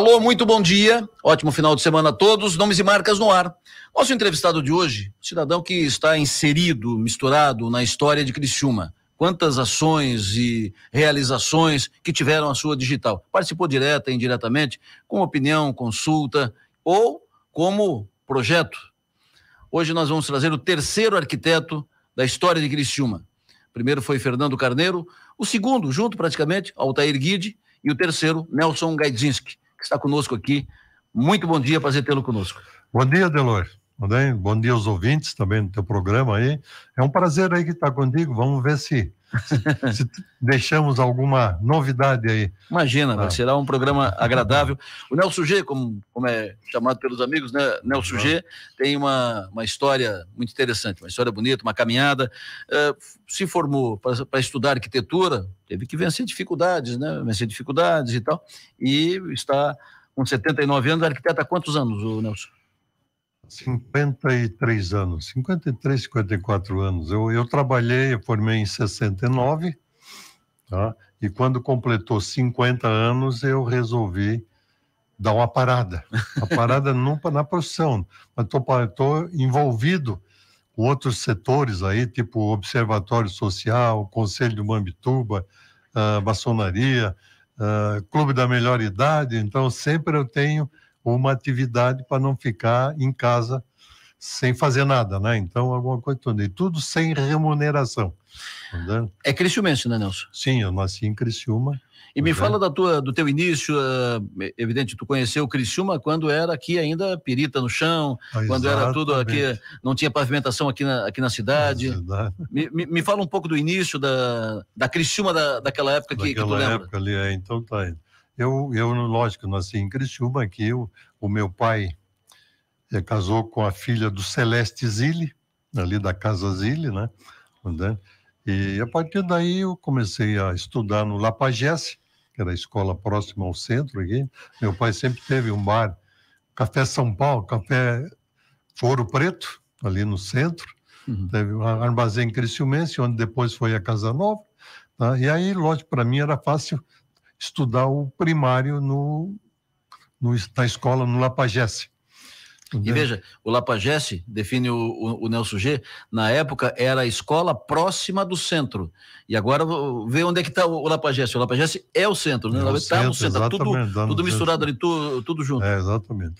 Alô, muito bom dia, ótimo final de semana a todos, nomes e marcas no ar. Nosso entrevistado de hoje, cidadão que está inserido, misturado na história de Criciúma. Quantas ações e realizações que tiveram a sua digital. Participou direta e indiretamente, com opinião, consulta ou como projeto. Hoje nós vamos trazer o terceiro arquiteto da história de Criciúma. O primeiro foi Fernando Carneiro, o segundo, junto praticamente, Altair Guide, e o terceiro, Nelson Gaidzinski, que está conosco aqui. Muito bom dia, prazer tê-lo conosco. Bom dia, Delor. Bom dia aos ouvintes também do teu programa aí. É um prazer aí que está contigo. Vamos ver se deixamos alguma novidade aí. Imagina, será um programa agradável. O Nelson G, como é chamado pelos amigos, né? Nelson G tem uma história muito interessante, uma história bonita, uma caminhada. Se formou para estudar arquitetura, teve que vencer dificuldades, né? Vencer dificuldades e tal. E está com 79 anos, arquiteto há quantos anos, o Nelson? 53 anos, 53, 54 anos. Eu trabalhei, eu formei em 69, tá? E quando completou 50 anos, eu resolvi dar uma parada na profissão, mas estou envolvido com outros setores aí, tipo Observatório Social, Conselho do Mambituba, Maçonaria, Clube da Melhor Idade, então sempre eu tenho uma atividade para não ficar em casa sem fazer nada, né? Então, alguma coisa toda. E tudo sem remuneração. Entendeu? É criciumense, né, Nelson? Sim, eu nasci em Criciúma. E me fala do teu início, evidente, tu conheceu Criciúma quando era aqui ainda pirita no chão, quando era tudo aqui, não tinha pavimentação aqui na cidade. Me fala um pouco do início da Criciúma daquela época que tu lembra. Época ali, então tá. Eu, lógico, nasci em Criciúma, aqui o meu pai casou com a filha do Celeste Zilli, ali da Casa Zilli, né? E a partir daí eu comecei a estudar no Lapagesse, que era a escola próxima ao centro aqui. Meu pai sempre teve um bar, Café São Paulo, Café Foro Preto, ali no centro. Teve um armazém criciumense, onde depois foi a Casa Nova. Tá? E aí, lógico, para mim era fácil estudar o primário na escola no Lapagesse. E veja, o Lapagesse, define o Nelson G, na época era a escola próxima do centro. E agora vê onde é que está o Lapagesse. O Lapagesse é o centro, né? Está no centro, tudo misturado ali, tudo junto. Exatamente.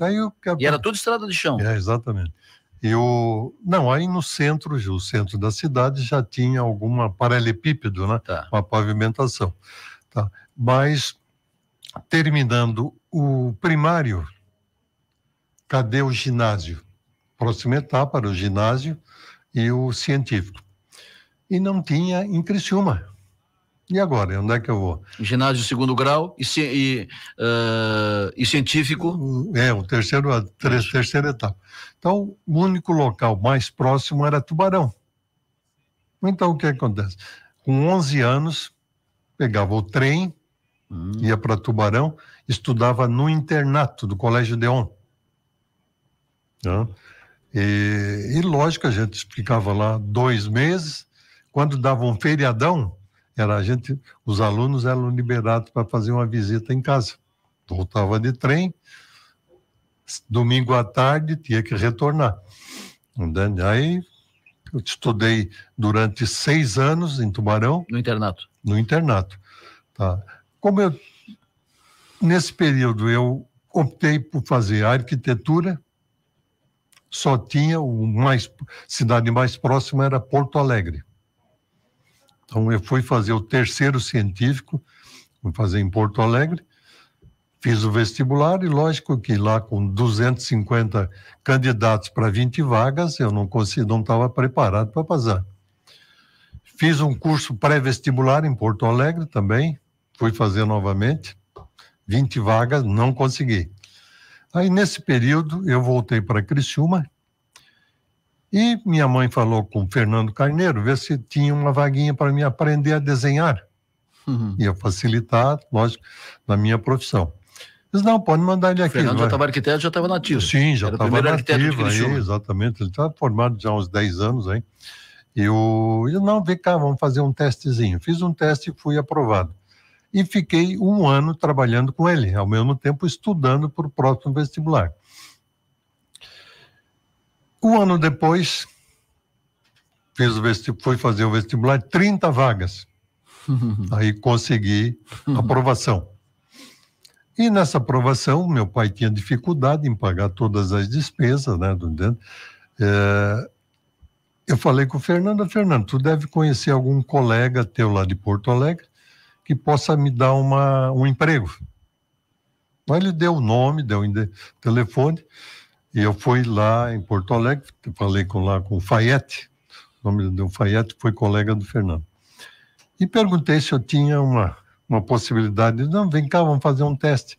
E era tudo estrada de chão. Exatamente. Aí no centro, o centro da cidade já tinha alguma paralelepípedo, né? Tá. Uma pavimentação. Tá. Mas, terminando o primário, cadê o ginásio? Próxima etapa era o ginásio e o científico. E não tinha em Criciúma. E agora, onde é que eu vou? Ginásio segundo grau e científico? O terceira etapa. Então, o único local mais próximo era Tubarão. Então, o que acontece? Com 11 anos, pegava o trem, ia para Tubarão, estudava no internato do Colégio Deon. E lógico, a gente ficava lá 2 meses. Quando dava um feriadão, os alunos eram liberados para fazer uma visita em casa. Voltava de trem, domingo à tarde tinha que retornar. Aí eu estudei durante 6 anos em Tubarão. No internato? No internato. Tá. Nesse período eu optei por fazer arquitetura. Só tinha cidade mais próxima era Porto Alegre. Então eu fui fazer o terceiro científico, fui fazer em Porto Alegre, fiz o vestibular e lógico que lá com 250 candidatos para 20 vagas, eu não estava preparado para passar. Fiz um curso pré-vestibular em Porto Alegre também, fui fazer novamente, 20 vagas, não consegui. Aí, nesse período, eu voltei para Criciúma e minha mãe falou com o Fernando Carneiro, ver se tinha uma vaguinha para mim aprender a desenhar. Ia facilitar, lógico, na minha profissão. Disse, não, pode mandar ele aqui. O Fernando já estava arquiteto, já estava nativo. Sim, já estava nativo aí, exatamente. Ele estava formado já há uns 10 anos aí. E não, vem cá, vamos fazer um testezinho. Fiz um teste e fui aprovado. e fiquei 1 ano trabalhando com ele, ao mesmo tempo estudando para o próximo vestibular. 1 ano depois, fui fazer o vestibular, 30 vagas. Aí consegui aprovação. E nessa aprovação, meu pai tinha dificuldade em pagar todas as despesas, né? Eu falei com o Fernando, tu deve conhecer algum colega teu lá de Porto Alegre que possa me dar um emprego. Aí ele deu o nome, deu o telefone, e eu fui lá em Porto Alegre, falei com o Fayette, o nome do Fayette foi colega do Fernando. E perguntei se eu tinha uma possibilidade. Não, vem cá, vamos fazer um teste.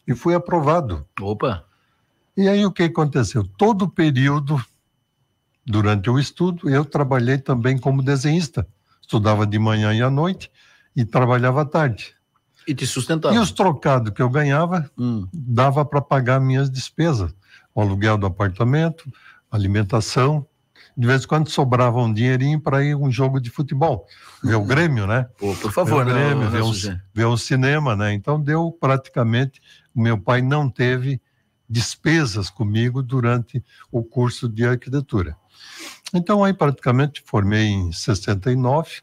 E fui aprovado. Opa! E aí o que aconteceu? Todo o período, durante o estudo, eu trabalhei também como desenhista. Estudava de manhã e à noite e trabalhava à tarde. E te sustentava? E os trocados que eu ganhava, dava para pagar minhas despesas. O aluguel do apartamento, alimentação. De vez em quando sobrava um dinheirinho para ir a um jogo de futebol. Ver o Grêmio, né? Pô, por favor, ver o Grêmio, ver um cinema, né? Então deu praticamente... O meu pai não teve despesas comigo durante o curso de arquitetura. Então aí praticamente formei em 69,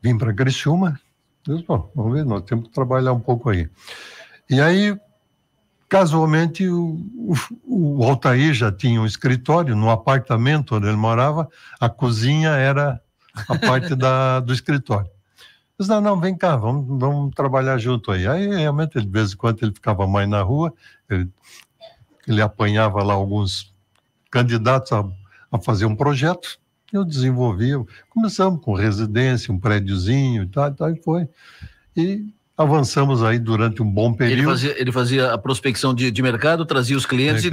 vim para Criciúma, disse, bom, vamos ver, nós temos que trabalhar um pouco aí. E aí, casualmente, o Altair já tinha um escritório, no apartamento onde ele morava, a cozinha era a parte do escritório. Eu disse, não, vem cá, vamos trabalhar junto aí. Aí, realmente, de vez em quando, ele ficava mais na rua, ele apanhava lá alguns candidatos a fazer um projeto, eu desenvolvia, começamos com residência, um prédiozinho e tal, e foi. E avançamos aí durante um bom período. Ele fazia a prospecção de mercado, trazia os clientes e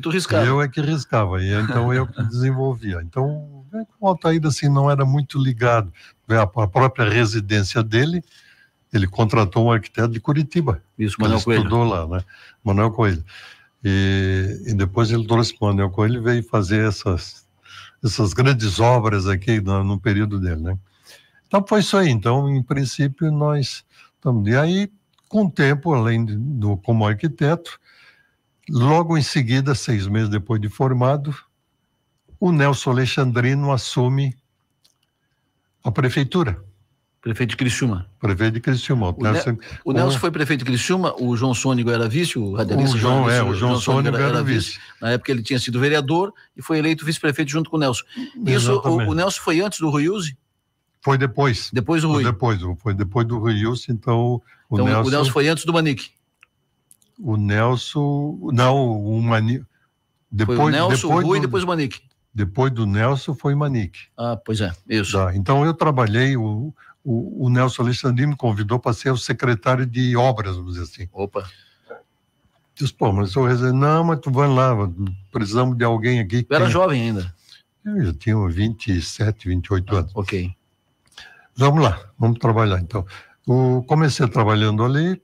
tu riscava. Eu é que riscava, e então eu que desenvolvia. Então, o Altair assim, não era muito ligado. A própria residência dele, ele contratou um arquiteto de Curitiba. Isso, Manuel Coelho. Estudou lá, né? Manuel Coelho. E depois ele trouxe o Manuel Coelho e veio fazer essas grandes obras aqui no período dele, né? Então foi isso aí. Então, em princípio, nós estamos... E aí, com o tempo, além como arquiteto, logo em seguida, 6 meses depois de formado, o Nelson Alexandrino assume a prefeitura. Prefeito de Criciúma. Prefeito de Criciúma. O Nelson foi prefeito de Criciúma, o João Sônigo era vice, o radialista. O João Sônigo era vice. Na época ele tinha sido vereador e foi eleito vice-prefeito junto com o Nelson. Isso, o Nelson foi antes do Rui Ilse? Foi depois. Depois do Rui? Foi depois do Rui Ilse, então o Nelson foi antes do Manique? O Nelson... Não, o Manique... Foi o Nelson, o Rui e depois o Manique. Depois do Nelson foi o Manique. Ah, pois é, isso. Tá, então eu trabalhei... O Nelson Alexandrino me convidou para ser o secretário de obras, vamos dizer assim. Opa. Disse, pô, mas eu resolvi, não, mas tu vai lá, precisamos de alguém aqui. Tu era jovem ainda? Eu já tinha 27, 28 anos. Ok. Vamos lá, vamos trabalhar então. Comecei trabalhando ali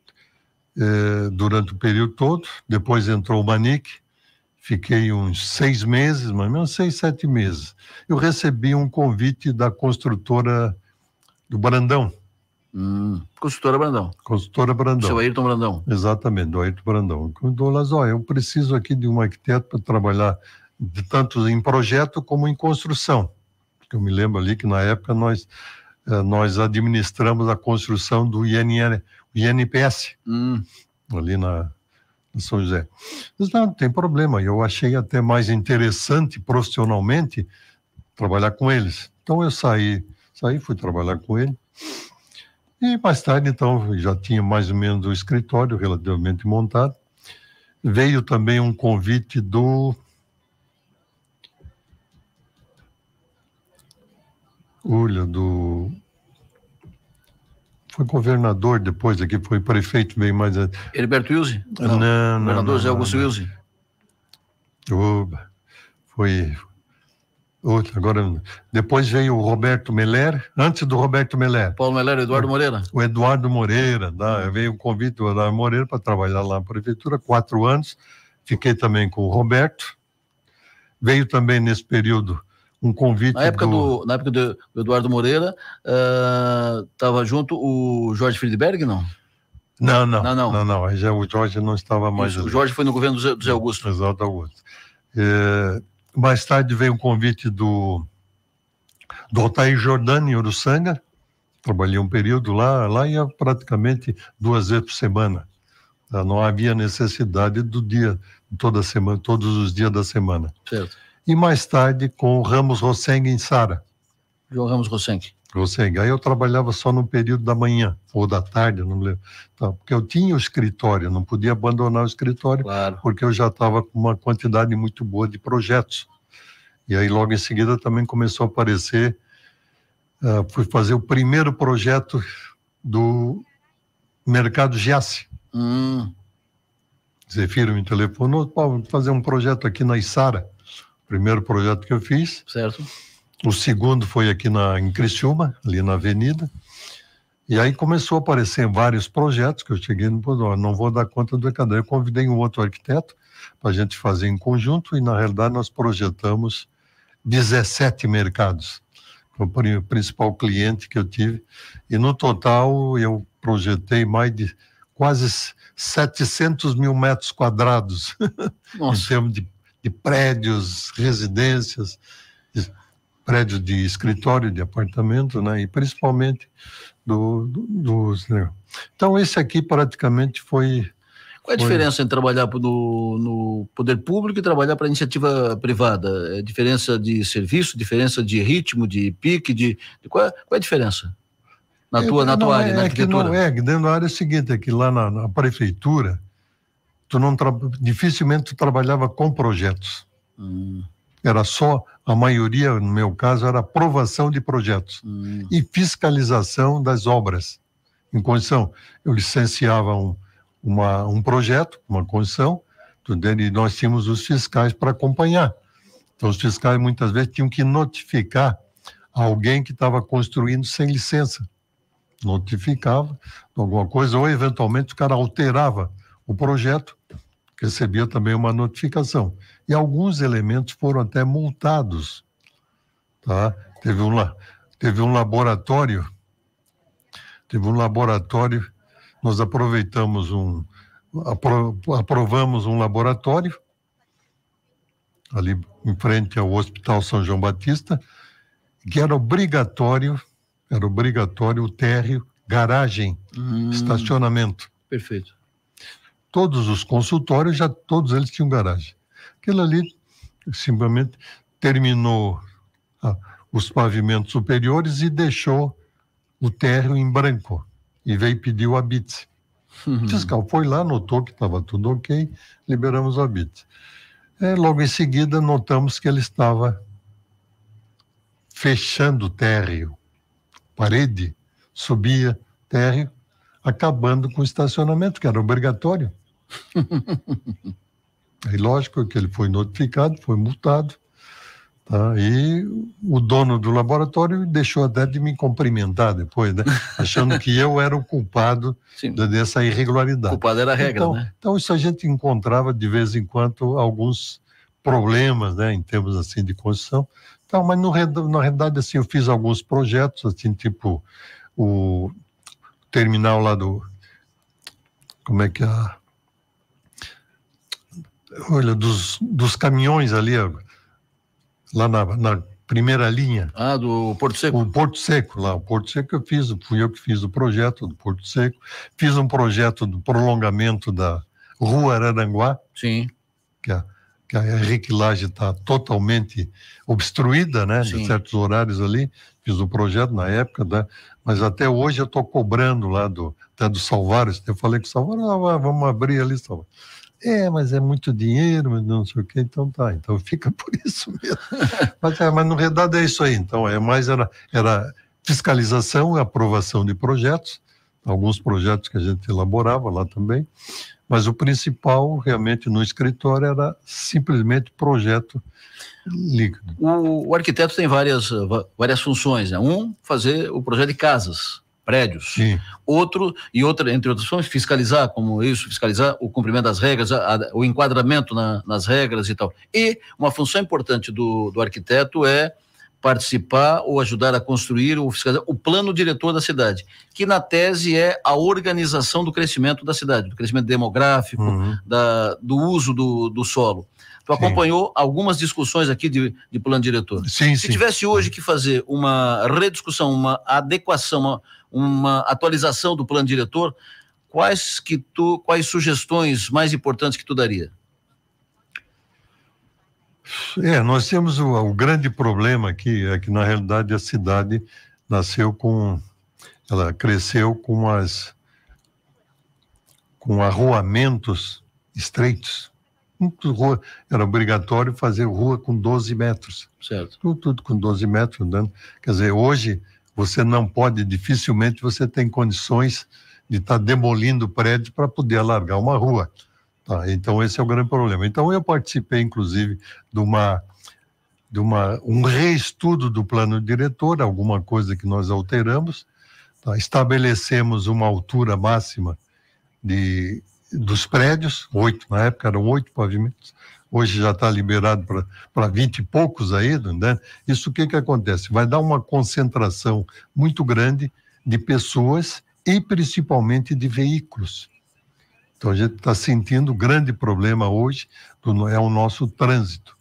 durante o período todo, depois entrou o Manique, fiquei uns 6 meses, mais ou menos 6, 7 meses. Eu recebi um convite da construtora do Brandão. Construtora Brandão. Construtora Brandão. Seu Ayrton Brandão. Exatamente, do Ayrton Brandão. Eu preciso aqui de um arquiteto para trabalhar tanto em projeto como em construção. Porque eu me lembro ali que na época nós administramos a construção do INPS, ali na São José. Mas não tem problema, eu achei até mais interessante profissionalmente trabalhar com eles. Então eu saí, fui trabalhar com ele. E mais tarde, então, já tinha mais ou menos o escritório relativamente montado. Veio também um convite foi governador depois aqui, foi prefeito, veio mais... Heriberto Wilson? Não. Governador José Augusto Wilson? Foi... Agora, depois veio o Roberto Meller, antes do Roberto Meller. Paulo Meller e Eduardo Moreira? O Eduardo Moreira, veio o convite do Eduardo Moreira para trabalhar lá na prefeitura, 4 anos, fiquei também com o Roberto. Veio também nesse período um convite na época do Eduardo Moreira, estava junto o Jorge Friedberg, não? Não. Aí já o Jorge não estava mais Isso, ali. o Jorge foi no governo do Zé Augusto. Exato, Augusto. Mais tarde veio um convite do Altair Jordani, em Uruçanga. Trabalhei um período lá ia praticamente 2 vezes por semana. Não havia necessidade do dia, toda semana, todos os dias da semana. Certo. E mais tarde com o Ramos Rosseng em Sara. João Ramos Rosseng. Aí eu trabalhava só no período da manhã, ou da tarde, não me lembro. Então, porque eu tinha o escritório, não podia abandonar o escritório, claro, porque eu já estava com uma quantidade muito boa de projetos. E aí logo em seguida também começou a aparecer, fui fazer o primeiro projeto do Mercado Giasse. Zefiro me telefonou, vou fazer um projeto aqui na Içara. Primeiro projeto que eu fiz. Certo. O segundo foi aqui em Criciúma, ali na Avenida. E aí começou a aparecer vários projetos que eu cheguei no não vou dar conta do recado. Eu convidei um outro arquiteto para a gente fazer em conjunto e, na realidade, nós projetamos 17 mercados. Foi o principal cliente que eu tive. E, no total, eu projetei mais de quase 700 mil metros quadrados em termos de prédios, residências, prédios de escritório, de apartamento, né? E principalmente dos... Então, esse aqui praticamente foi... Qual é a diferença entre trabalhar no poder público e trabalhar para a iniciativa privada? É diferença de serviço, diferença de ritmo, de pique, qual é a diferença? Na tua área, na arquitetura? Dentro da área é o seguinte, é que lá na prefeitura, dificilmente tu trabalhava com projetos. Era só, a maioria, no meu caso, era aprovação de projetos e fiscalização das obras em construção. Eu licenciava um projeto, uma construção, e nós tínhamos os fiscais para acompanhar. Então, os fiscais muitas vezes tinham que notificar alguém que estava construindo sem licença. Notificava alguma coisa, ou eventualmente o cara alterava o projeto, recebia também uma notificação. E alguns elementos foram até multados. Tá? Teve um laboratório, nós aprovamos um laboratório ali em frente ao Hospital São João Batista, que era obrigatório o térreo, garagem, estacionamento. Perfeito. Todos os consultórios, todos eles tinham garagem. Aquilo ali simplesmente terminou os pavimentos superiores e deixou o térreo em branco. E veio pedir o habite. O fiscal foi lá, notou que estava tudo ok, liberamos o habite. Logo em seguida, notamos que ele estava fechando o térreo. Parede, subia térreo, acabando com o estacionamento, que era obrigatório. Aí, lógico que ele foi notificado, foi multado, tá? E o dono do laboratório deixou até de me cumprimentar depois, né? Achando que eu era o culpado dessa irregularidade. O culpado era a regra, né? Então, isso a gente encontrava de vez em quando alguns problemas, né, em termos assim de construção. Então, mas na realidade, assim, eu fiz alguns projetos, assim, tipo o terminal lá como é que é? Olha, dos caminhões ali, lá na primeira linha. Do Porto Seco? O Porto Seco, lá. O Porto Seco fui eu que fiz o projeto do Porto Seco. Fiz um projeto do prolongamento da Rua Araranguá. Sim. Que a reciclagem está totalmente obstruída, né? De certos horários ali. Fiz um projeto na época, né? Mas até hoje eu estou cobrando lá até do Salvares. Eu falei com o Salvares, vamos abrir ali, Salvares. Mas é muito dinheiro, mas não sei o quê, então tá. Então fica por isso mesmo. mas na realidade é isso aí. Então, era fiscalização e aprovação de projetos, alguns projetos que a gente elaborava lá também. Mas o principal, realmente, no escritório era simplesmente projeto líquido. O arquiteto tem várias funções, né? Fazer o projeto de casas, prédios. Sim. Outra, entre outras funções, fiscalizar o cumprimento das regras, o enquadramento nas regras e tal. E uma função importante do arquiteto é participar ou ajudar a construir ou fiscalizar o plano diretor da cidade, que na tese é a organização do crescimento da cidade, do crescimento demográfico, do uso do solo. Tu acompanhou algumas discussões aqui de plano diretor. Sim, Se tivesse hoje que fazer uma rediscussão, uma adequação, uma atualização do plano diretor, quais sugestões mais importantes que tu daria? Nós temos o grande problema aqui, é que na realidade a cidade ela cresceu com arruamentos estreitos. Era obrigatório fazer rua com 12 metros. Certo. Tudo com 12 metros, né? Quer dizer, hoje você não pode, dificilmente você tem condições de estar demolindo prédio para poder alargar uma rua. Tá, então esse é o grande problema. Então eu participei, inclusive, de um reestudo do plano diretor, alguma coisa que nós alteramos, tá? Estabelecemos uma altura máxima dos prédios, 8, na época eram 8 pavimentos, hoje já está liberado para 20 e poucos aí, né? Isso o que acontece? Vai dar uma concentração muito grande de pessoas e principalmente de veículos. Então a gente está sentindo grande problema hoje, é o nosso trânsito,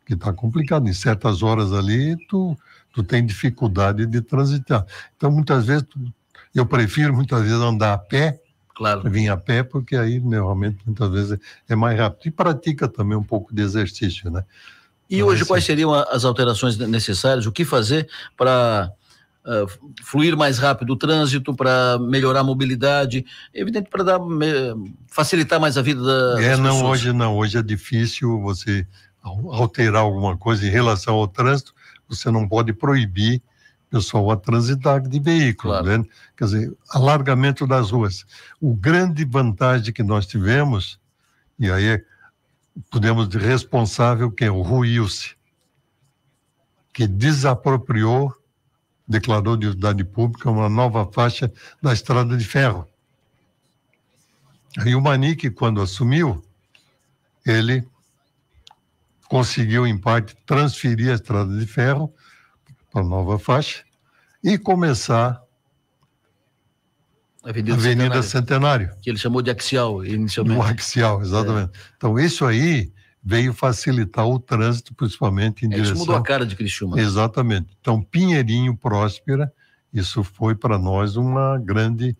que está complicado. Em certas horas ali, tu tem dificuldade de transitar. Então muitas vezes, eu prefiro muitas vezes andar a pé, claro, vir a pé, porque aí realmente muitas vezes é mais rápido. E pratica também um pouco de exercício, né? E hoje quais seriam as alterações necessárias? O que fazer para fluir mais rápido o trânsito, para melhorar a mobilidade, evidente, para facilitar mais a vida das pessoas? Hoje é difícil você alterar alguma coisa em relação ao trânsito, você não pode proibir o pessoal a transitar de veículo, claro, né? Quer dizer, alargamento das ruas. O grande vantagem que nós tivemos, e aí podemos de responsável quem? O Rui Ilse, que desapropriou, declarou de utilidade pública uma nova faixa da estrada de ferro. Aí o Manique, quando assumiu, ele conseguiu, em parte, transferir a estrada de ferro para a nova faixa e começar a Avenida Centenário. Que ele chamou de axial, inicialmente. O axial, exatamente. Então, isso aí veio facilitar o trânsito, principalmente em direção... Isso mudou a cara de Criciúma. Exatamente. Então, Pinheirinho, Próspera, isso foi para nós um grande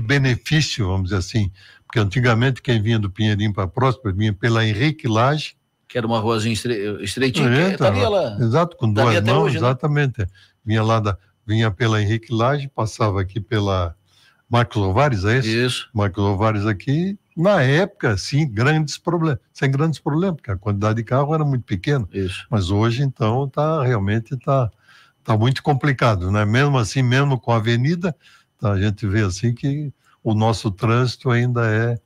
benefício, vamos dizer assim, porque antigamente quem vinha do Pinheirinho para Próspera vinha pela Henrique Lage, que era uma ruazinha estreitinha, que estaria lá. Exato, com duas mãos, hoje, exatamente. Né? Vinha pela Henrique Lage, passava aqui pela Marcos Ovares, é isso? Isso. Marcos Ovares aqui, na época, sim, sem grandes problemas, porque a quantidade de carro era muito pequena. Isso. Mas hoje, então, realmente está muito complicado, né? Mesmo assim, mesmo com a avenida, a gente vê assim que o nosso trânsito ainda é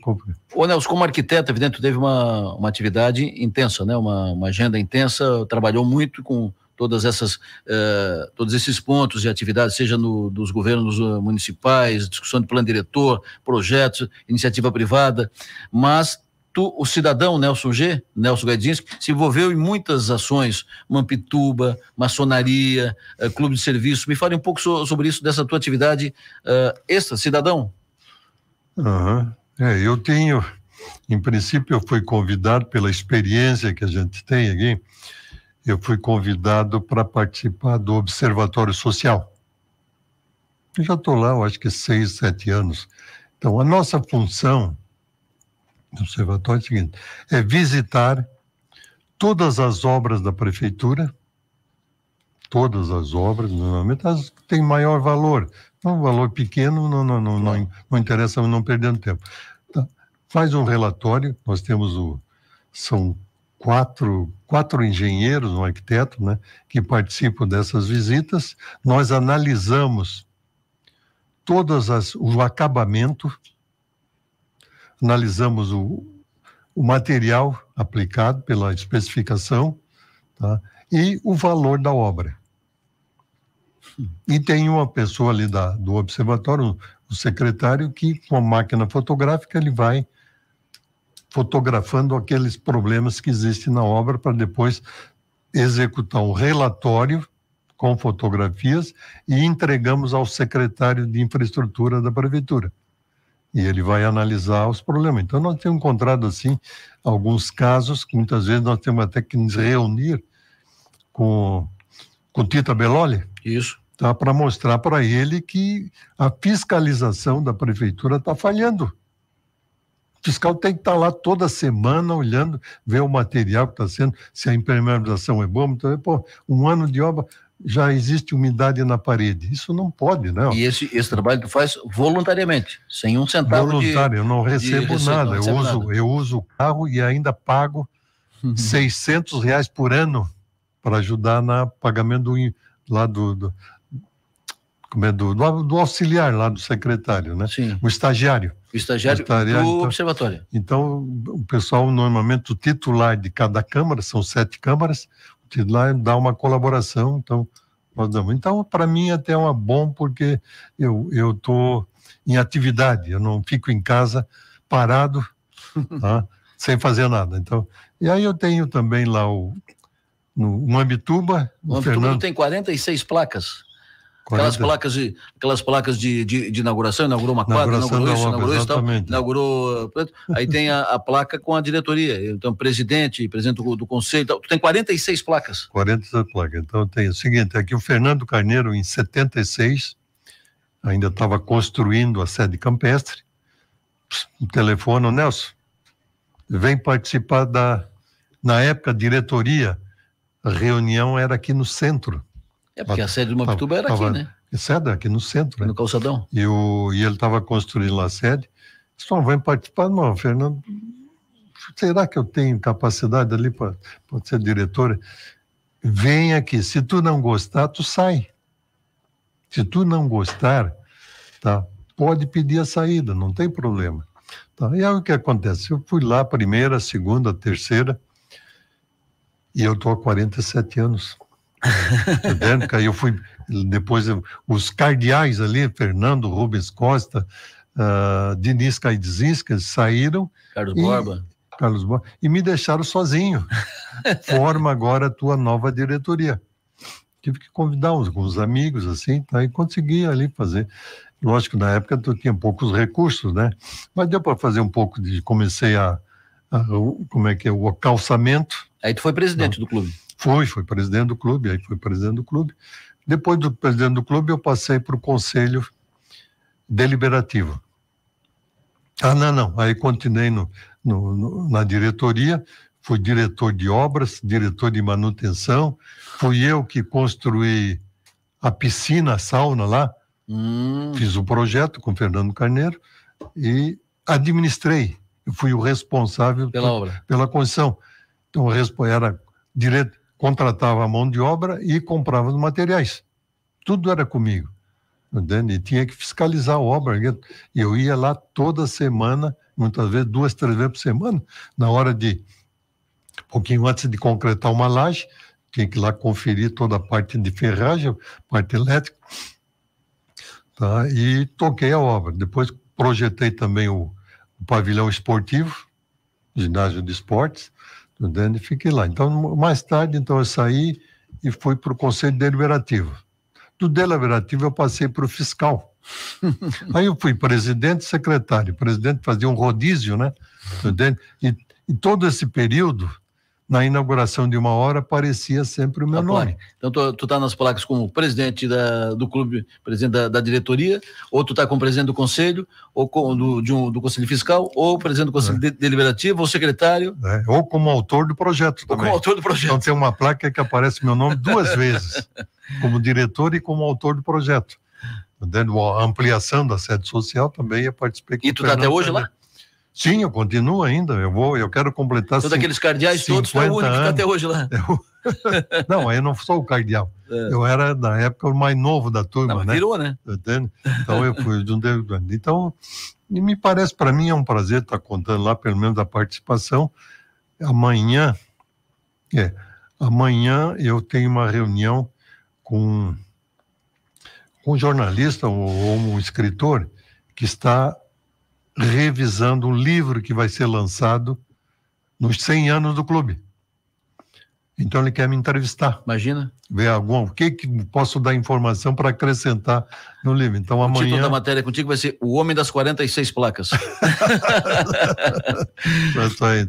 complicado. Ô Nelson, como arquiteto, evidente, teve uma atividade intensa, né? Uma agenda intensa, trabalhou muito com todos esses pontos de atividade, seja dos governos municipais, discussão de plano diretor, projetos, iniciativa privada, mas o cidadão Nelson Gaidzinski, se envolveu em muitas ações, Mampituba, maçonaria, clube de serviço. Me fale um pouco sobre isso, dessa tua atividade extra, cidadão. Eu tenho, em princípio, eu fui convidado pela experiência que a gente tem aqui, eu fui convidado para participar do Observatório Social. Eu já estou lá, eu acho que 6, 7 anos. Então, a nossa função do Observatório é o seguinte, é visitar todas as obras da Prefeitura, todas as obras, normalmente as que têm maior valor. Um valor pequeno não interessa, não perdendo tempo. Então, faz um relatório, nós temos são quatro engenheiros, um arquiteto, né, que participam dessas visitas. Nós analisamos o acabamento, analisamos o material aplicado pela especificação, tá, e o valor da obra. E tem uma pessoa ali do observatório, o secretário, que com a máquina fotográfica ele vai fotografando aqueles problemas que existem na obra para depois executar um relatório com fotografias e entregamos ao secretário de infraestrutura da prefeitura. E ele vai analisar os problemas. Então, nós temos encontrado, assim, alguns casos que muitas vezes nós temos até que nos reunir com Tita Belloli. Isso. Tá, para mostrar para ele que a fiscalização da prefeitura está falhando. O fiscal tem que estar lá toda semana olhando, ver o material que está sendo, se a impermeabilização é boa. Então, um ano de obra, já existe umidade na parede. Isso não pode, né? E esse trabalho tu faz voluntariamente, sem um centavo voluntário, eu não recebo nada. nada. Eu uso o carro e ainda pago R$600 por ano para ajudar no pagamento do auxiliar lá do secretário, né? Sim. O estagiário. O estagiário do observatório. Então, o pessoal, normalmente, o titular de cada câmara, são 7 câmaras, o titular dá uma colaboração, então, nós damos. Então, para mim, até é bom, porque eu estou em atividade, eu não fico em casa parado, tá? Sem fazer nada. Então, e aí eu tenho também lá no Ambituba. O Ambituba tem 46 placas. Aquelas placas de inauguração, inaugurou uma quadra, inaugurou isso, inaugurou. Aí tem a placa com a diretoria. Então, presidente do conselho. Tu tem 46 placas. 46 placas. Então, tem o seguinte: aqui o Fernando Carneiro, em 76, ainda estava construindo a sede campestre. O telefone, Nelson, vem participar na época, diretoria, a reunião era aqui no centro. Porque a sede do Mobituba era aqui, né? A sede aqui no centro. No calçadão. E ele estava construindo lá a sede. Só vem participar, não, Fernando. Será que eu tenho capacidade ali para ser diretora? Vem aqui. Se tu não gostar, tu sai. Se tu não gostar, tá? Pode pedir a saída, não tem problema. Tá? E aí o que acontece? Eu fui lá, primeira, segunda, terceira, e eu estou há 47 anos. Tá. Aí eu fui, depois os cardeais ali, Fernando Rubens Costa, Diniz Kaidzinski, saíram. Carlos Borba, e me deixaram sozinho. Forma agora a tua nova diretoria. Tive que convidar alguns amigos, assim, tá, e consegui ali fazer. Lógico, na época tu tinha poucos recursos, né? Mas deu para fazer um pouco comecei o calçamento. Aí tu foi presidente do clube. Fui presidente do clube, Depois do presidente do clube, eu passei para o conselho deliberativo. Aí continuei na diretoria, fui diretor de obras, diretor de manutenção, fui eu que construí a piscina, a sauna lá, fiz o projeto com o Fernando Carneiro e administrei. Eu fui o responsável pela construção. Então, era direto. Contratava a mão de obra e comprava os materiais. Tudo era comigo. E tinha que fiscalizar a obra. Eu ia lá toda semana, muitas vezes 2, 3 vezes por semana, na hora um pouquinho antes de concretar uma laje, tinha que ir lá conferir toda a parte de ferragem, parte elétrica, tá? E toquei a obra. Depois projetei também o pavilhão esportivo, ginásio de esportes, e fiquei lá. Então, mais tarde, eu saí e fui para o Conselho Deliberativo. Do Deliberativo, eu passei para o Fiscal. Aí eu fui presidente e secretário. O presidente fazia um rodízio, né? E todo esse período, na inauguração de uma hora, aparecia sempre o meu nome. Então, tu tá nas placas como presidente do clube, presidente da diretoria, ou tu tá como presidente do conselho, ou do conselho fiscal, ou presidente do conselho deliberativo, ou secretário. Ou como autor do projeto também. Como autor do projeto. Então tem uma placa que aparece meu nome 2 vezes, como diretor e como autor do projeto. A ampliação da sede social também eu participei. E tu tá até hoje lá? Sim, eu continuo ainda, eu quero completar... Todos aqueles cardeais todos, tu é o único que está até hoje lá. Não, eu não sou o cardeal. Eu era, na época, o mais novo da turma, não, né? Virou, né? Então, eu fui de um grande. Então, me parece, para mim, é um prazer estar contando lá, pelo menos, a participação. Amanhã eu tenho uma reunião com um jornalista ou um escritor que está revisando um livro que vai ser lançado nos 100 anos do clube. Então ele quer me entrevistar. Imagina. Ver o que posso dar informação para acrescentar no livro. Então amanhã... O título da matéria contigo vai ser O Homem das 46 Placas. Isso aí,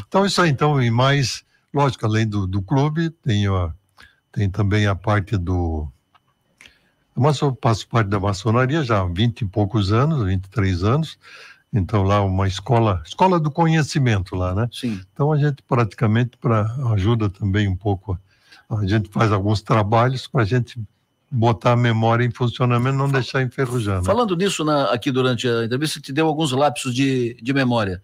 então isso aí, então, e mais, lógico, além do clube, tem também a parte eu faço parte da maçonaria já há 20 e poucos anos, 23 anos, então lá uma escola do conhecimento lá, né? Sim. Então a gente praticamente ajuda também um pouco, a gente faz alguns trabalhos para a gente botar a memória em funcionamento, não deixar enferrujar. Né? Falando nisso aqui durante a entrevista, te deu alguns lapsos de memória.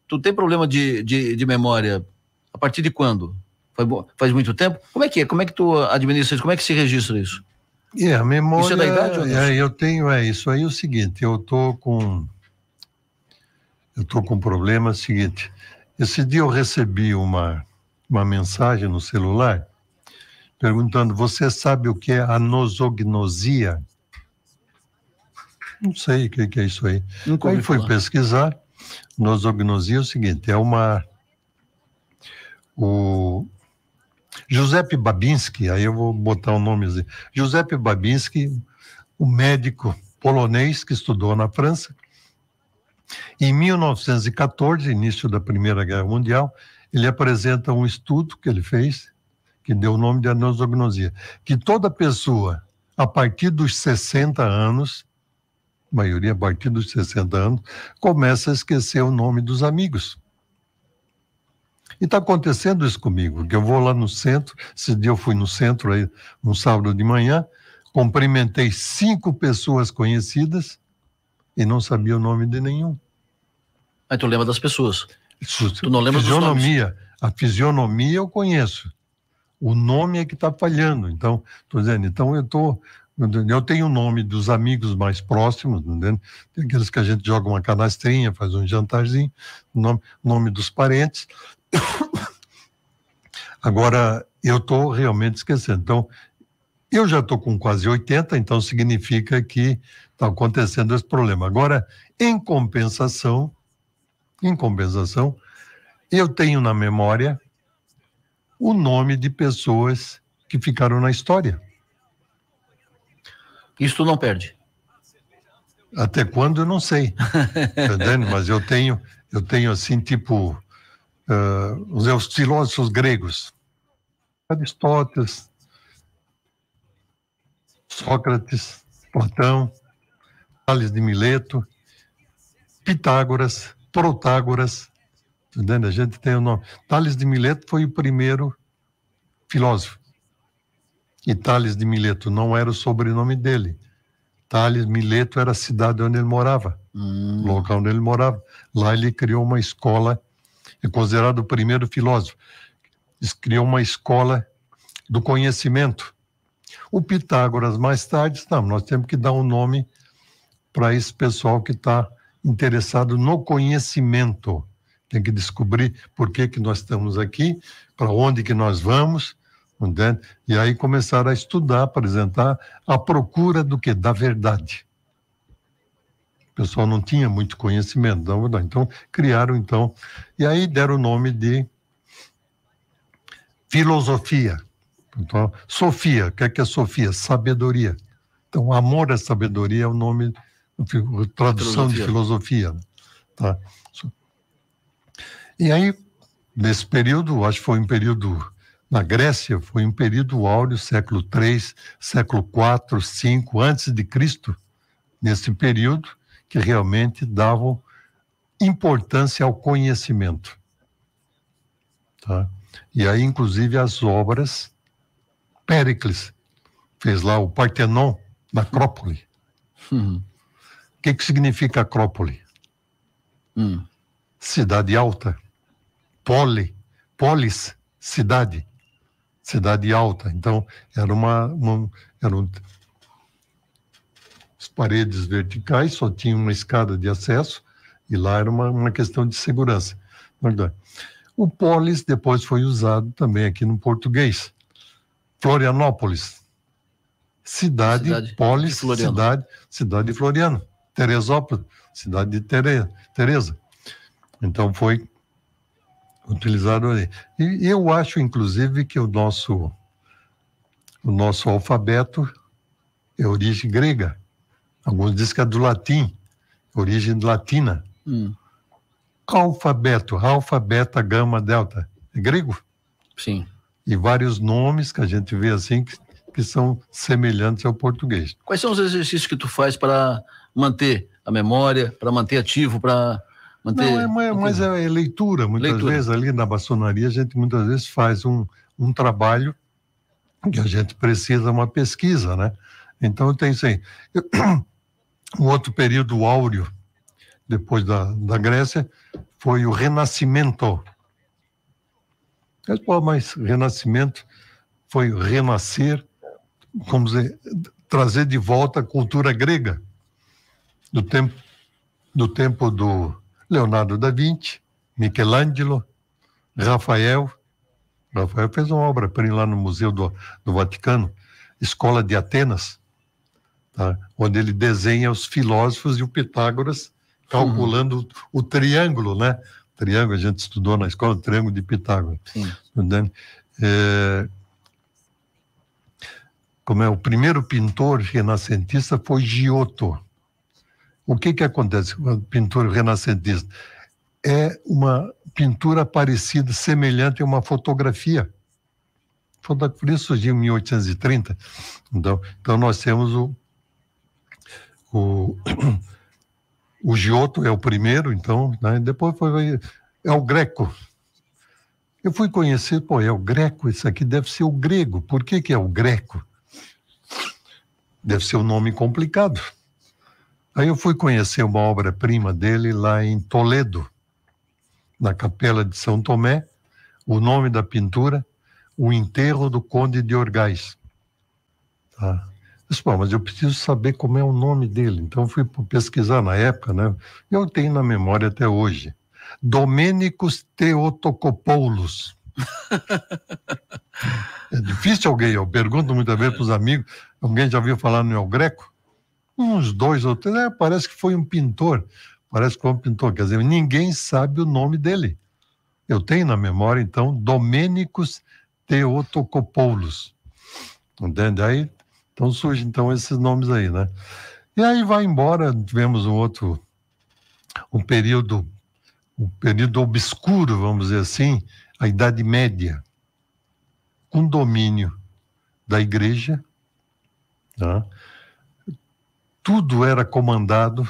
Tu tem problema de memória a partir de quando? Faz muito tempo? Como é que é? Como é que tu administra isso? Como é que se registra isso? A memória... Isso é da idade ou não? Eu tenho, isso aí é o seguinte, eu tô com um problema seguinte. Esse dia eu recebi uma mensagem no celular perguntando, você sabe o que é a nosognosia? Não sei o que é isso aí. Aí fui pesquisar. Nosognosia é o seguinte, o Giuseppe Babinski, aí eu vou botar o nome assim, Giuseppe Babinski, um médico polonês que estudou na França. Em 1914, início da Primeira Guerra Mundial, ele apresenta um estudo que ele fez, que deu o nome de anosognosia, que toda pessoa, a partir dos 60 anos, a maioria a partir dos 60 anos, começa a esquecer o nome dos amigos. E está acontecendo isso comigo, que eu vou lá no centro, esse dia eu fui no centro, aí, no sábado de manhã, cumprimentei 5 pessoas conhecidas e não sabia o nome de nenhum. Aí tu lembra das pessoas. Tu não lembra dos nomes. A fisionomia eu conheço. O nome é que está falhando. Então, estou dizendo, eu tenho o nome dos amigos mais próximos, entendeu? Tem aqueles que a gente joga uma canastrinha, faz um jantarzinho, nome dos parentes. Agora, eu estou realmente esquecendo. Então, eu já estou com quase 80, então significa que está acontecendo esse problema. Agora, em compensação, eu tenho na memória o nome de pessoas que ficaram na história. Isso tu não perde? Até quando, eu não sei. Entendendo? Mas eu tenho assim, tipo, os filósofos gregos. Aristóteles, Sócrates, Platão, Tales de Mileto, Pitágoras, Protágoras, entendendo? A gente tem o nome. Tales de Mileto foi o primeiro filósofo. E Tales de Mileto não era o sobrenome dele. Tales Mileto era a cidade onde ele morava, o local onde ele morava. Lá ele criou uma escola, é considerado o primeiro filósofo. Ele criou uma escola do conhecimento. O Pitágoras, mais tarde, nós temos que dar um nome para esse pessoal que está interessado no conhecimento. Tem que descobrir por que nós estamos aqui, para onde que nós vamos, entende? E aí começaram a estudar, apresentar a procura do quê? Da verdade. O pessoal não tinha muito conhecimento, então criaram, e aí deram o nome de filosofia. Então, Sofia, o que é Sofia? Sabedoria. Então, amor à sabedoria é o nome, tradução de filosofia. Tá? E aí, nesse período, acho que foi um período, na Grécia, foi um período áureo, século III, século IV, V, antes de Cristo, nesse período, que realmente davam importância ao conhecimento. Tá? E aí, inclusive, as obras, Péricles fez lá o Partenon, na Acrópole. O que significa Acrópole? Cidade alta. Polis, cidade alta. Então, eram as paredes verticais, só tinha uma escada de acesso, e lá era uma questão de segurança. O polis depois foi usado também aqui no português. Florianópolis, cidade polis, cidade de Floriano. Teresópolis, cidade de Teresa. Então foi utilizado ali. E eu acho, inclusive, que o nosso alfabeto é origem grega. Alguns dizem que é do latim, origem latina. Alfabeto, alfa, beta, gama, delta, é grego? Sim. E vários nomes que a gente vê assim que são semelhantes ao português. Quais são os exercícios que tu faz para manter a memória, para manter ativo, para manter... Não, mas é leitura. Muitas vezes ali na maçonaria a gente muitas vezes faz um trabalho que a gente precisa, uma pesquisa, né? Então tem assim, um outro período áureo depois da Grécia foi o Renascimento. Mas Renascimento foi renascer, vamos dizer, trazer de volta a cultura grega do tempo do Leonardo da Vinci, Michelangelo, Rafael. Rafael fez uma obra-prima lá no Museu do Vaticano, Escola de Atenas, tá? Onde ele desenha os filósofos e o Pitágoras calculando o triângulo, né? Triângulo, a gente estudou na escola, o triângulo de Pitágoras. O primeiro pintor renascentista foi Giotto. O que acontece com o pintor renascentista? É uma pintura parecida, semelhante a uma fotografia. Por isso surgiu em 1830. Então nós temos o Giotto é o primeiro, então, né? Depois é o Greco. Eu fui conhecer, é o Greco, isso aqui deve ser o grego. Por que é o Greco? Deve ser um nome complicado. Aí eu fui conhecer uma obra-prima dele lá em Toledo, na Capela de São Tomé, o nome da pintura, O Enterro do Conde de Orgaz. Tá? Mas eu preciso saber como é o nome dele. Então fui pesquisar na época, né? Eu tenho na memória até hoje. Domênicos Theotokopoulos. É difícil alguém, eu pergunto muitas vezes para os amigos, alguém já ouviu falar no El Greco? Uns 2 ou 3, parece que foi um pintor. Parece que foi um pintor, quer dizer, ninguém sabe o nome dele. Eu tenho na memória, então, Domênicos Theotokopoulos. Entende? Aí, então surgem então, esses nomes aí, né? E aí vai embora, tivemos um período obscuro, vamos dizer assim, a Idade Média, com domínio da igreja, tá? Tudo era comandado,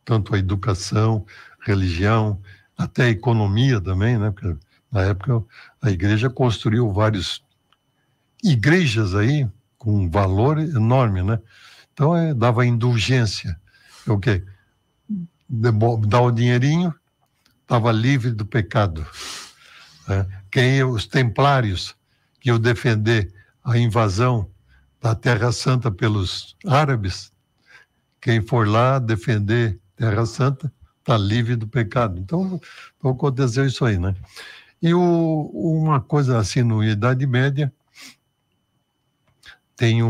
tanto a educação, religião, até a economia também, né? Porque na época a igreja construiu várias igrejas aí com um valor enorme, né? Então dava indulgência. O quê? Dá o dinheirinho, estava livre do pecado. Né? Os templários que iam defender a invasão da Terra Santa pelos árabes, quem for lá defender Terra Santa está livre do pecado. Então aconteceu isso aí, né? E uma coisa assim, na Idade Média, tem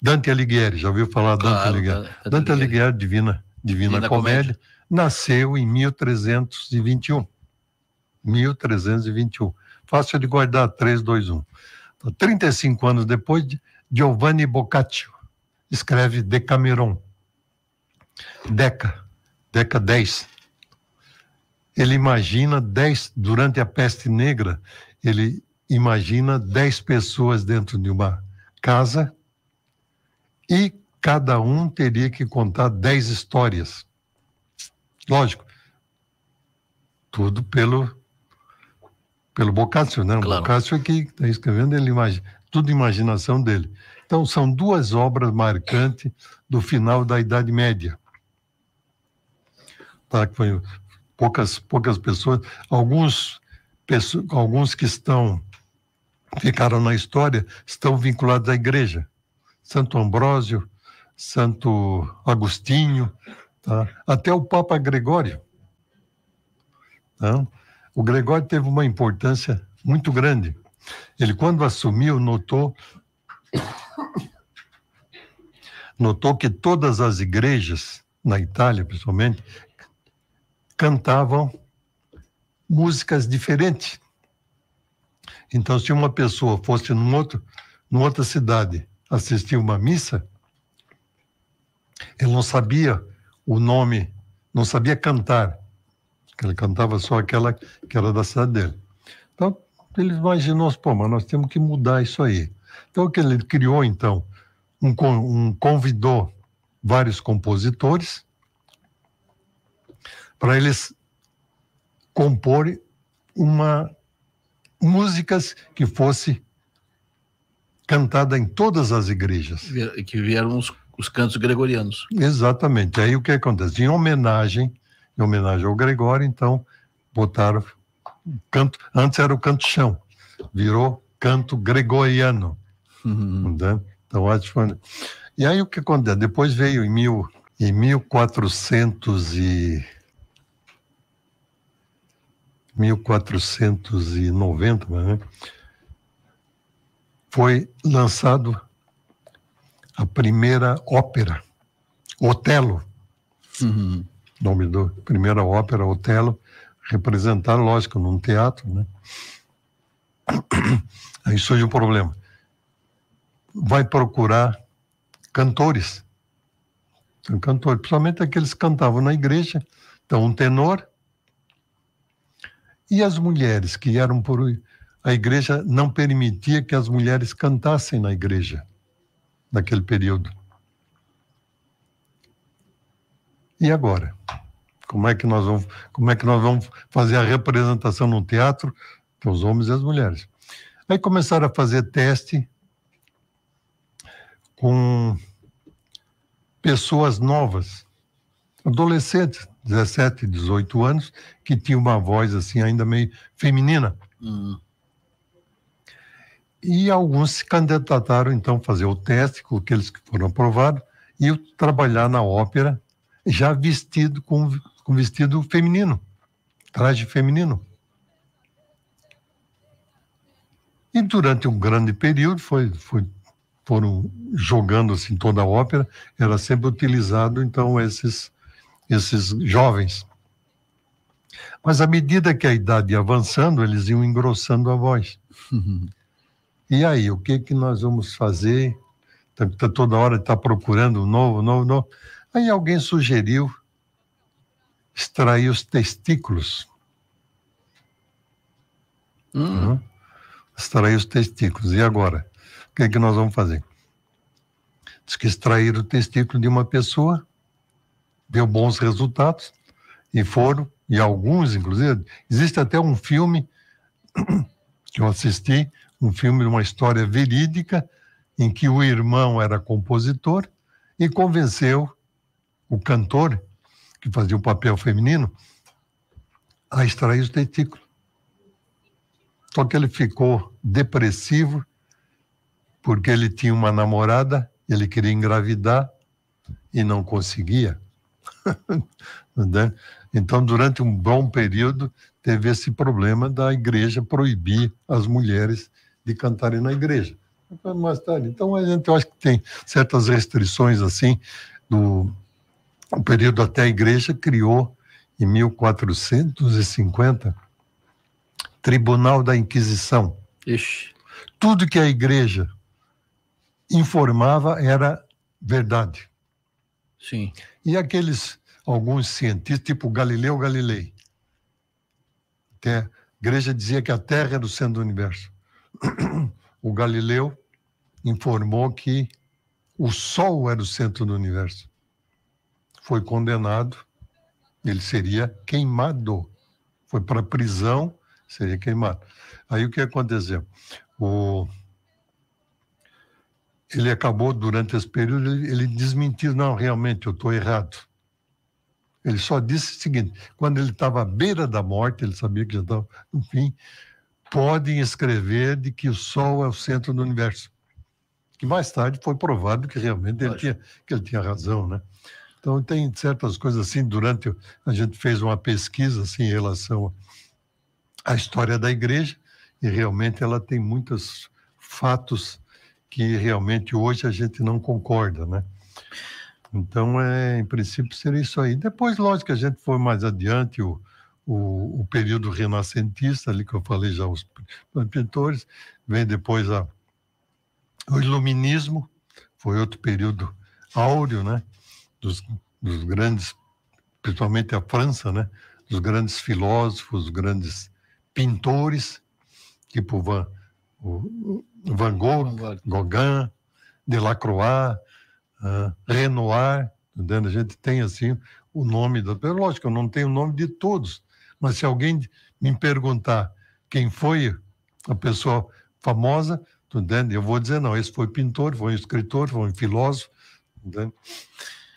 Dante Alighieri, já ouviu falar Dante Alighieri? Dante Alighieri, Divina Comédia, nasceu em 1321. 1321. Fácil de guardar, 3, 2, 1. Então, 35 anos depois, Giovanni Boccaccio escreve Decameron. Deca 10. Ele imagina 10, durante a peste negra, ele imagina 10 pessoas dentro de uma casa e cada um teria que contar 10 histórias. Lógico, tudo pelo Boccaccio, né? Claro. O Boccaccio é que está escrevendo, tudo imaginação dele. Então, são 2 obras marcantes do final da Idade Média. Tá? Foi poucas pessoas, alguns que ficaram na história, estão vinculados à igreja. Santo Ambrósio, Santo Agostinho, tá? Até o Papa Gregório. Tá? O Gregório teve uma importância muito grande. Ele, quando assumiu, notou que todas as igrejas, na Itália principalmente, cantavam músicas diferentes. Então, se uma pessoa fosse numa outra cidade assistir uma missa, ele não sabia o nome, não sabia cantar. Ele cantava só aquela que era da cidade dele. Então, ele imaginou, pô, mas nós temos que mudar isso aí. Então, o que ele criou, então, convidou vários compositores para eles compor músicas que fosse cantada em todas as igrejas. Que vieram os cantos gregorianos. Exatamente. Aí o que acontece? Em homenagem ao Gregório, então, botaram canto. Antes era o canto chão, virou canto gregoriano. Né? Então, acho que... E aí o que acontece? Depois veio em 1490, né? Foi lançado a primeira ópera, Otelo. Nome da primeira ópera, Otelo, representada, lógico, num teatro, né? Aí surge um problema. Vai procurar cantores. Principalmente aqueles que cantavam na igreja. Então, um tenor. E as mulheres que eram por... A igreja não permitia que as mulheres cantassem na igreja, naquele período. E agora? Como é que nós vamos fazer a representação no teatro para os homens e as mulheres? Aí começaram a fazer teste com pessoas novas, adolescentes, 17, 18 anos, que tinham uma voz assim ainda meio feminina. E alguns se candidataram, então, a fazer o teste com aqueles que foram aprovados e trabalhar na ópera já vestido com vestido feminino, traje feminino. E durante um grande período foram jogando assim toda a ópera, era sempre utilizado, então, esses jovens. Mas à medida que a idade ia avançando, eles iam engrossando a voz. E aí, o que nós vamos fazer? Tá toda hora está procurando novo. Aí alguém sugeriu extrair os testículos. Extrair os testículos. E agora? O que nós vamos fazer? Diz que extrair o testículo de uma pessoa deu bons resultados e alguns, inclusive, existe até um filme que eu assisti, um filme de uma história verídica em que o irmão era compositor e convenceu o cantor, que fazia o papel feminino, a extrair os testículos. Só que ele ficou depressivo porque ele tinha uma namorada, ele queria engravidar e não conseguia. Então, durante um bom período, teve esse problema da igreja proibir as mulheres de cantarem na igreja. Mais tarde, então, eu acho que tem certas restrições assim. O período até a igreja criou, em 1450, Tribunal da Inquisição. Ixi. Tudo que a igreja informava era verdade. Sim. E alguns cientistas, tipo Galileu Galilei, a igreja dizia que a Terra era o centro do universo. O Galileu informou que o Sol era o centro do universo. Foi condenado, ele seria queimado. Foi para a prisão, seria queimado. Aí o que aconteceu? Ele acabou, durante esse período, ele desmentiu, não, realmente, eu estou errado. Ele só disse o seguinte, quando ele estava à beira da morte, ele sabia que já estava no fim, podem escrever de que o Sol é o centro do universo. Que mais tarde foi provado que realmente ele tinha razão, né? Então tem certas coisas assim, a gente fez uma pesquisa assim, em relação à história da igreja, e realmente ela tem muitos fatos que realmente hoje a gente não concorda, né? Então, em princípio, seria isso aí. Depois, lógico, a gente foi mais adiante, o o período renascentista, ali que eu falei já, os pintores, vem depois o iluminismo, foi outro período áureo, né, dos grandes, principalmente a França, né, dos grandes filósofos, grandes pintores, tipo Van Gogh, Gauguin, Delacroix, Renoir, entendeu? A gente tem assim o nome lógico, eu não tenho o nome de todos, mas se alguém me perguntar quem foi a pessoa famosa, entendeu? Eu vou dizer, não, esse foi pintor, foi um escritor, foi um filósofo, entendeu?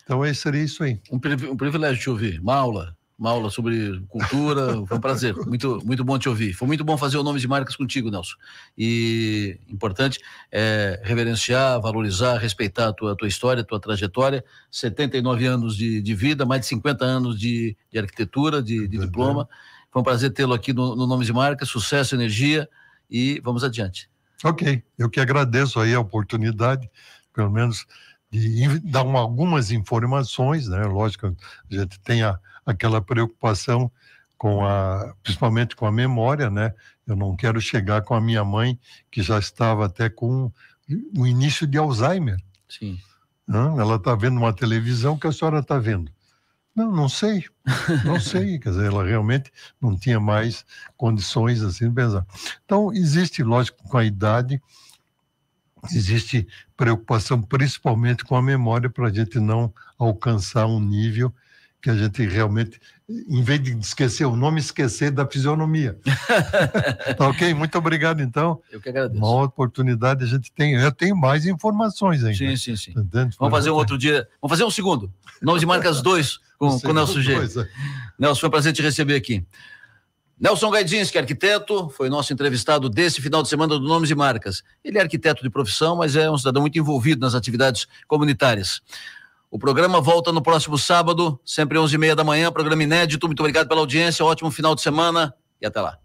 Então seria isso aí. Um privilégio te ouvir, uma aula sobre cultura, foi um prazer, muito bom te ouvir. Foi muito bom fazer o Nomes e Marcas contigo, Nelson. E importante reverenciar, valorizar, respeitar a tua história, a tua trajetória, 79 anos de vida, mais de 50 anos de arquitetura, de diploma. Foi um prazer tê-lo aqui no Nomes e Marcas, sucesso, energia e vamos adiante. Ok, eu que agradeço aí a oportunidade, pelo menos de dar algumas informações, né? Lógico, a gente tem aquela preocupação principalmente com a memória, né? Eu não quero chegar com a minha mãe, que já estava até com o início de Alzheimer. Sim. Ela está vendo uma televisão que a senhora está vendo. Não sei, quer dizer, ela realmente não tinha mais condições assim de pensar. Então, existe, lógico, com a idade, existe preocupação principalmente com a memória para a gente não alcançar um nível que a gente realmente, em vez de esquecer o nome, esquecer da fisionomia. Tá ok? Muito obrigado, então. Eu que agradeço. Uma oportunidade a gente tem. Eu tenho mais informações ainda. Sim. Tá, vamos fazer um outro dia. Vamos fazer um segundo. Nomes e Marcas 2 com o Nelson G. Nelson, foi um prazer te receber aqui. Nelson Gaidzinski, arquiteto, foi nosso entrevistado desse final de semana do Nomes e Marcas. Ele é arquiteto de profissão, mas é um cidadão muito envolvido nas atividades comunitárias. O programa volta no próximo sábado, sempre 11h30 da manhã, programa inédito. Muito obrigado pela audiência, ótimo final de semana e até lá.